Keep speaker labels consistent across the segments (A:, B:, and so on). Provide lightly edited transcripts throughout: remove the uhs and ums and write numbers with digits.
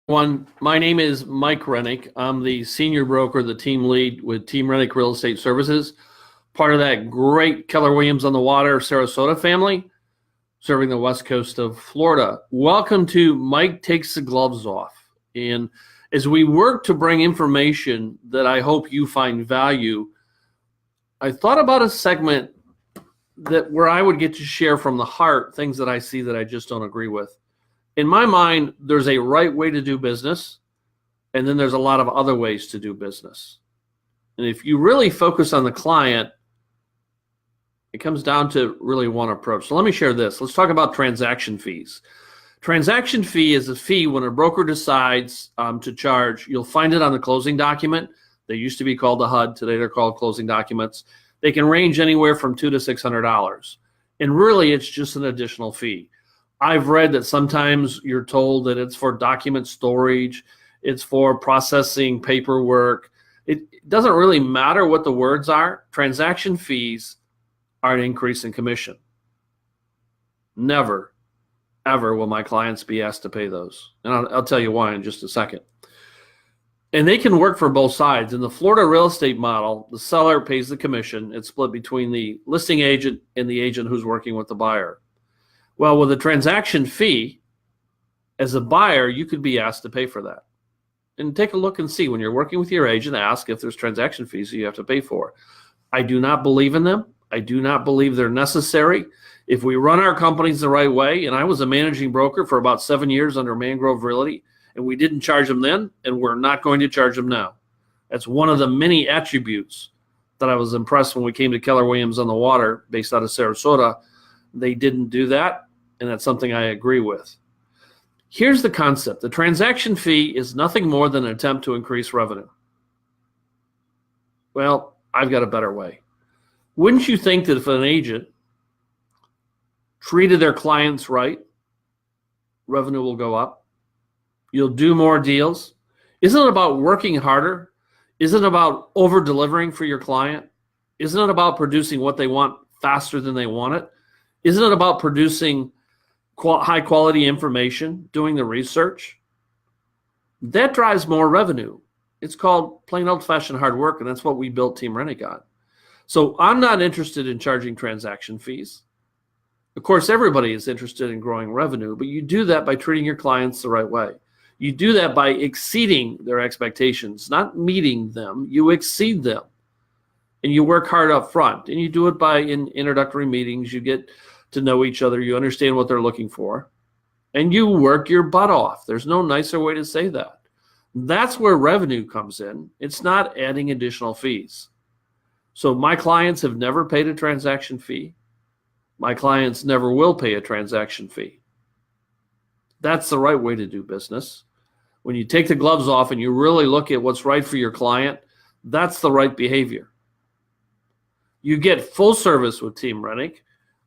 A: My name is Mike Rennick. I'm the senior broker, the team lead with Team Rennick Real Estate Services, part of that great Keller Williams on the Water Sarasota family, serving the west coast of Florida. Welcome to Mike Takes the Gloves Off. And as we work to bring information that I hope you find value, I thought about a segment where I would get to share from the heart things that I see that I just don't agree with. In my mind, there's a right way to do business, and then there's a lot of other ways to do business. And if you really focus on the client, it comes down to really one approach. So let me share this. Let's talk about transaction fees. Transaction fee is a fee when a broker decides to charge. You'll find it on the closing document. They used to be called the HUD. Today they're called closing documents. They can range anywhere from $200 to $600. And really, it's just an additional fee. I've read that sometimes you're told that it's for document storage, it's for processing paperwork. It doesn't really matter what the words are. Transaction fees are an increase in commission. Never, ever will my clients be asked to pay those. And I'll tell you why in just a second. And they can work for both sides. In the Florida real estate model, the seller pays the commission. It's split between the listing agent and the agent who's working with the buyer. Well, with a transaction fee, as a buyer, you could be asked to pay for that. And take a look and see when you're working with your agent, ask if there's transaction fees that you have to pay for. I do not believe in them. I do not believe they're necessary. If we run our companies the right way, and I was a managing broker for about 7 years under Mangrove Realty, and we didn't charge them then, and we're not going to charge them now. That's one of the many attributes that I was impressed when we came to Keller Williams on the Water, based out of Sarasota. They didn't do that, and that's something I agree with. Here's the concept. The transaction fee is nothing more than an attempt to increase revenue. Well, I've got a better way. Wouldn't you think that if an agent treated their clients right, revenue will go up? You'll do more deals. Isn't it about working harder? Isn't it about over-delivering for your client? Isn't it about producing what they want faster than they want it? Isn't it about producing high-quality information, doing the research? That drives more revenue. It's called plain old-fashioned hard work, and that's what we built Team Rennick on. So I'm not interested in charging transaction fees. Of course, everybody is interested in growing revenue, but you do that by treating your clients the right way. You do that by exceeding their expectations, not meeting them. You exceed them. And you work hard up front, and you do it by in introductory meetings. You get to know each other. You understand what they're looking for, and you work your butt off. There's no nicer way to say that. That's where revenue comes in. It's not adding additional fees. So my clients have never paid a transaction fee. My clients never will pay a transaction fee. That's the right way to do business. When you take the gloves off and you really look at what's right for your client, that's the right behavior. You get full service with Team Rennick.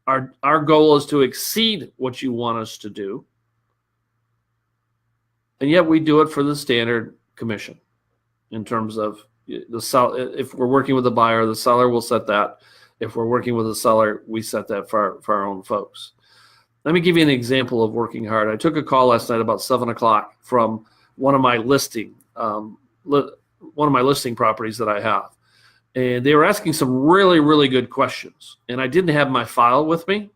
A: Our goal is to exceed what you want us to do. And yet we do it for the standard commission in terms of the sell. If we're working with the buyer, the seller will set that. If we're working with the seller, we set that for our own folks. Let me give you an example of working hard. I took a call last night about 7 o'clock from one of my listing properties that I have. And they were asking some really, really good questions. And I didn't have my file with me.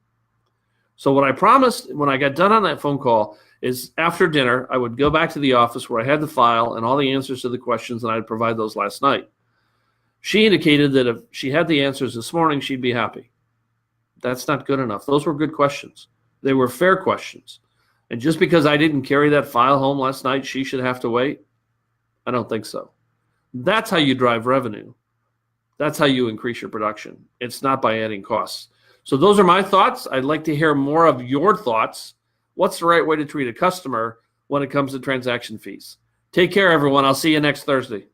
A: So what I promised when I got done on that phone call is after dinner, I would go back to the office where I had the file and all the answers to the questions, and I'd provide those last night. She indicated that if she had the answers this morning, she'd be happy. That's not good enough. Those were good questions. They were fair questions. And just because I didn't carry that file home last night, she should have to wait? I don't think so. That's how you drive revenue. That's how you increase your production. It's not by adding costs. So those are my thoughts. I'd like to hear more of your thoughts. What's the right way to treat a customer when it comes to transaction fees? Take care, everyone. I'll see you next Thursday.